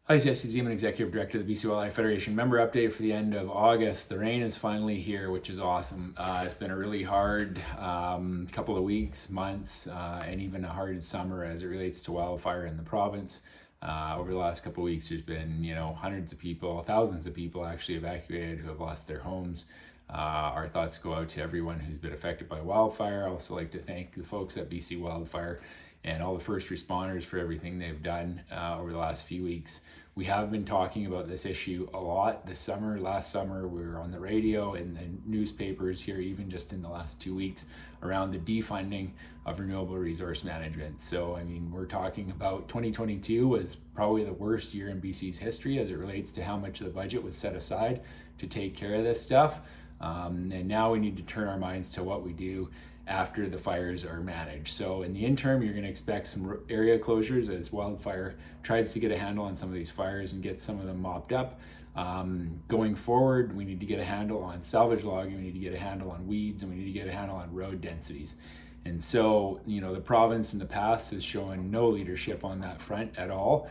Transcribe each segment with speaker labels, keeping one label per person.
Speaker 1: Hi, Jesse Zeman, Executive Director of the BC Wildlife Federation. Member update for the end of August. The rain is finally here, which is awesome. It's been a really hard couple of weeks, months, and even a hard summer as it relates to wildfire in the province. Over the last couple of weeks, there's been, hundreds of people, thousands of people actually evacuated who have lost their homes. Our thoughts go out to everyone who's been affected by wildfire. I also like to thank the folks at BC Wildfire and all the first responders for everything they've done over the last few weeks. We have been talking about this issue a lot this summer. Last summer, we were on the radio and the newspapers here, even just in the last 2 weeks, around the defunding of renewable resource management. So, we're talking about 2022 was probably the worst year in BC's history as it relates to how much of the budget was set aside to take care of this stuff. And now we need to turn our minds to what we do after the fires are managed. So in the interim, you're going to expect some area closures as Wildfire tries to get a handle on some of these fires and get some of them mopped up. Going forward, we need to get a handle on salvage logging, we need to get a handle on weeds, and we need to get a handle on road densities. And so, the province in the past has shown no leadership on that front at all.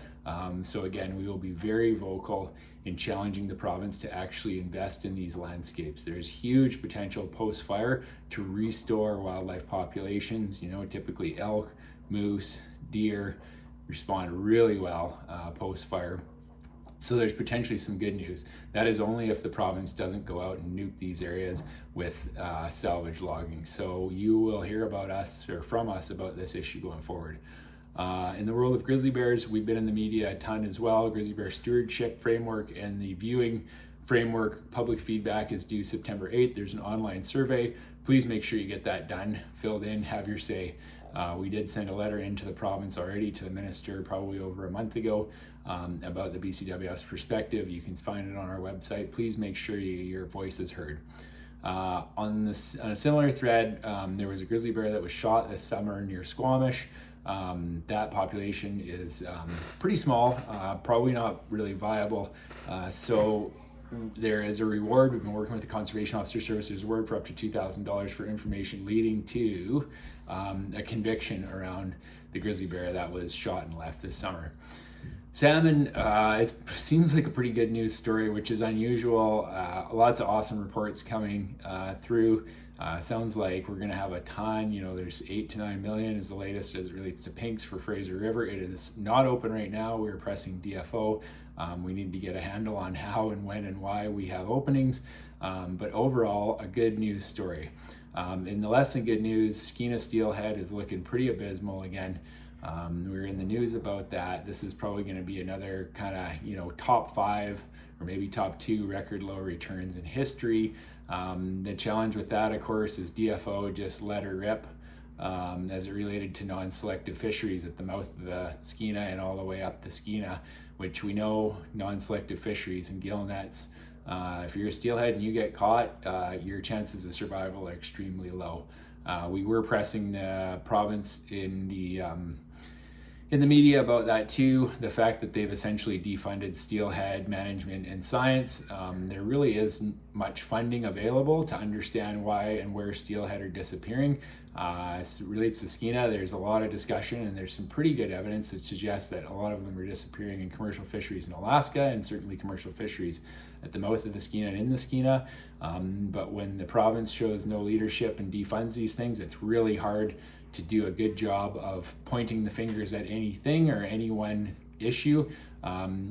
Speaker 1: So again, we will be very vocal in challenging the province to actually invest in these landscapes. There's huge potential post-fire to restore wildlife populations. Typically elk, moose, deer respond really well post-fire. So there's potentially some good news. That is only if the province doesn't go out and nuke these areas with salvage logging. So you will hear about us or from us about this issue going forward. In the world of grizzly bears, we've been in the media a ton as well. Grizzly bear stewardship framework and the viewing framework public feedback is due September 8th. There's an online survey. Please make sure you get that done, filled in, have your say. We did send a letter into the province already to the minister probably over a month ago about the BCWF's perspective. You can find it on our website. Please make sure your voice is heard. On a similar thread, there was a grizzly bear that was shot this summer near Squamish. That population is pretty small, probably not really viable. So there is a reward. We've been working with the Conservation Officer Service. There's a reward for up to $2,000 for information leading to a conviction around the grizzly bear that was shot and left this summer. Salmon, it seems like a pretty good news story, which is unusual. Lots of awesome reports coming through. Sounds like we're going to have a ton. There's 8 to 9 million is the latest as it relates to pinks for Fraser River. It is not open right now. We're pressing DFO. We need to get a handle on how and when and why we have openings. But overall, a good news story. In the less than good news, Skeena steelhead is looking pretty abysmal again. We're in the news about that. This is probably going to be another kind of, top 5 or maybe top 2 record low returns in history. The challenge with that, of course, is DFO just let her rip as it related to non-selective fisheries at the mouth of the Skeena and all the way up the Skeena, which we know non-selective fisheries and gill nets. If you're a steelhead and you get caught, your chances of survival are extremely low. We were pressing the province in the media about that too, the fact that they've essentially defunded steelhead management and science. There really isn't much funding available to understand why and where steelhead are disappearing. As it relates to Skeena, there's a lot of discussion and there's some pretty good evidence that suggests that a lot of them are disappearing in commercial fisheries in Alaska and certainly commercial fisheries at the mouth of the Skeena and in the Skeena. But when the province shows no leadership and defunds these things, it's really hard to do a good job of pointing the fingers at anything or any one issue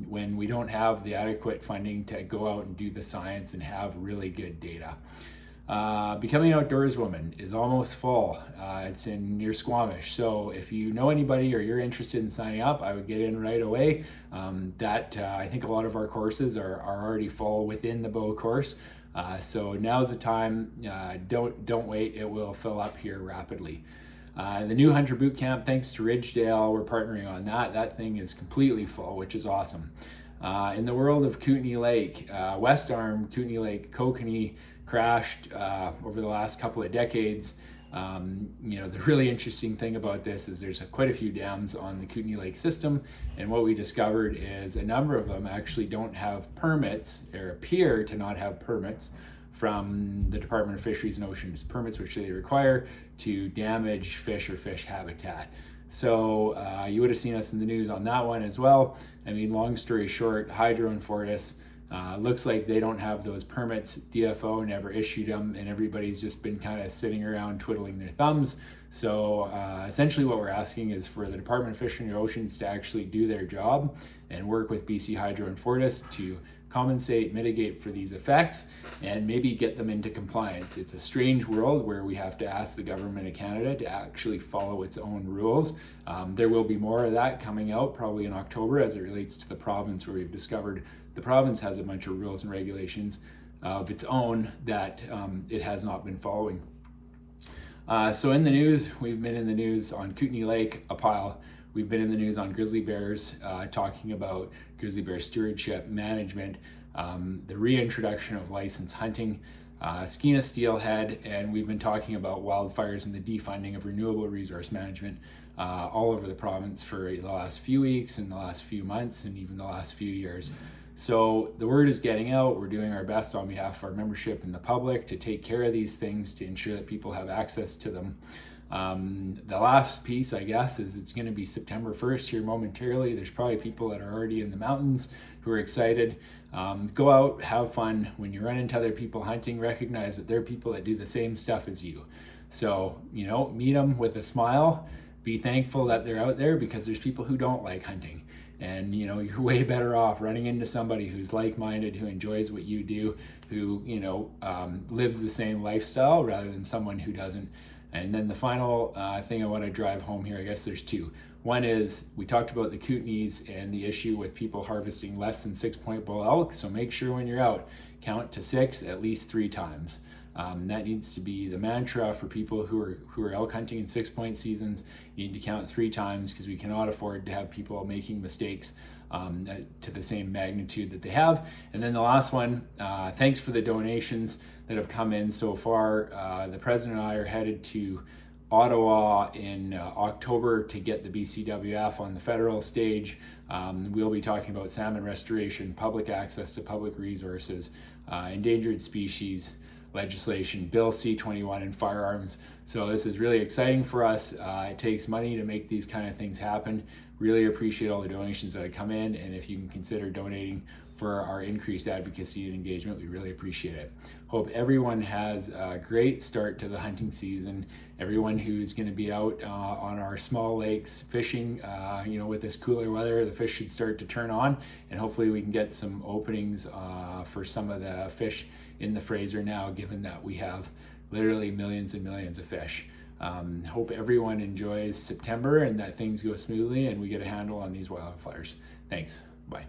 Speaker 1: when we don't have the adequate funding to go out and do the science and have really good data. Becoming an Outdoors Woman is almost full. It's in near Squamish. So if you know anybody or you're interested in signing up, I would get in right away. I think a lot of our courses are already full within the bow course. So now's the time. Don't wait. It will fill up here rapidly. The new Hunter Boot Camp, thanks to Ridgedale, we're partnering on that. That thing is completely full, which is awesome. In the world of Kootenay Lake, West Arm, Kootenay Lake, kokanee crashed over the last couple of decades. The really interesting thing about this is there's quite a few dams on the Kootenay Lake system, and what we discovered is a number of them actually don't have permits, or appear to not have permits from the Department of Fisheries and Oceans, permits which they require to damage fish or fish habitat. So you would have seen us in the news on that one as well. I mean, long story short, Hydro and Fortis, looks like they don't have those permits. DFO never issued them, and everybody's just been kind of sitting around twiddling their thumbs. So essentially what we're asking is for the Department of Fish and Oceans to actually do their job and work with BC Hydro and Fortis to compensate, mitigate for these effects, and maybe get them into compliance. It's a strange world where we have to ask the government of Canada to actually follow its own rules. There will be more of that coming out probably in October as it relates to the province, where we've discovered the province has a bunch of rules and regulations of its own that it has not been following. So in the news, we've been in the news on Kootenay Lake, a pile. We've been in the news on grizzly bears, talking about grizzly bear stewardship, management, the reintroduction of licensed hunting, Skeena steelhead, and we've been talking about wildfires and the defunding of renewable resource management all over the province for the last few weeks and the last few months and even the last few years. So the word is getting out. We're doing our best on behalf of our membership and the public to take care of these things, to ensure that people have access to them. The last piece, I guess, is it's going to be September 1st here momentarily. There's probably people that are already in the mountains who are excited. Go out, have fun. When you run into other people hunting, recognize that they're people that do the same stuff as you. So, meet them with a smile. Be thankful that they're out there, because there's people who don't like hunting. And you're way better off running into somebody who's like-minded, who enjoys what you do, who lives the same lifestyle, rather than someone who doesn't. And then the final thing I want to drive home here, I guess there's two. One is, we talked about the Kootenays and the issue with people harvesting less than 6-point bull elk. So make sure when you're out, count to 6 at least 3 times. That needs to be the mantra for people who are elk hunting in 6-point seasons. You need to count 3 times, because we cannot afford to have people making mistakes to the same magnitude that they have. And then the last one, thanks for the donations that have come in so far. The president and I are headed to Ottawa in October to get the BCWF on the federal stage. We'll be talking about salmon restoration, public access to public resources, endangered species legislation, Bill C-21, and firearms. So this is really exciting for us. It takes money to make these kind of things happen. Really appreciate all the donations that have come in, and if you can consider donating for our increased advocacy and engagement, we really appreciate it. Hope everyone has a great start to the hunting season. Everyone who's going to be out on our small lakes fishing, with this cooler weather, the fish should start to turn on, and hopefully we can get some openings for some of the fish in the Fraser now, given that we have literally millions and millions of fish. Hope everyone enjoys September and that things go smoothly and we get a handle on these wildfires. Thanks. Bye.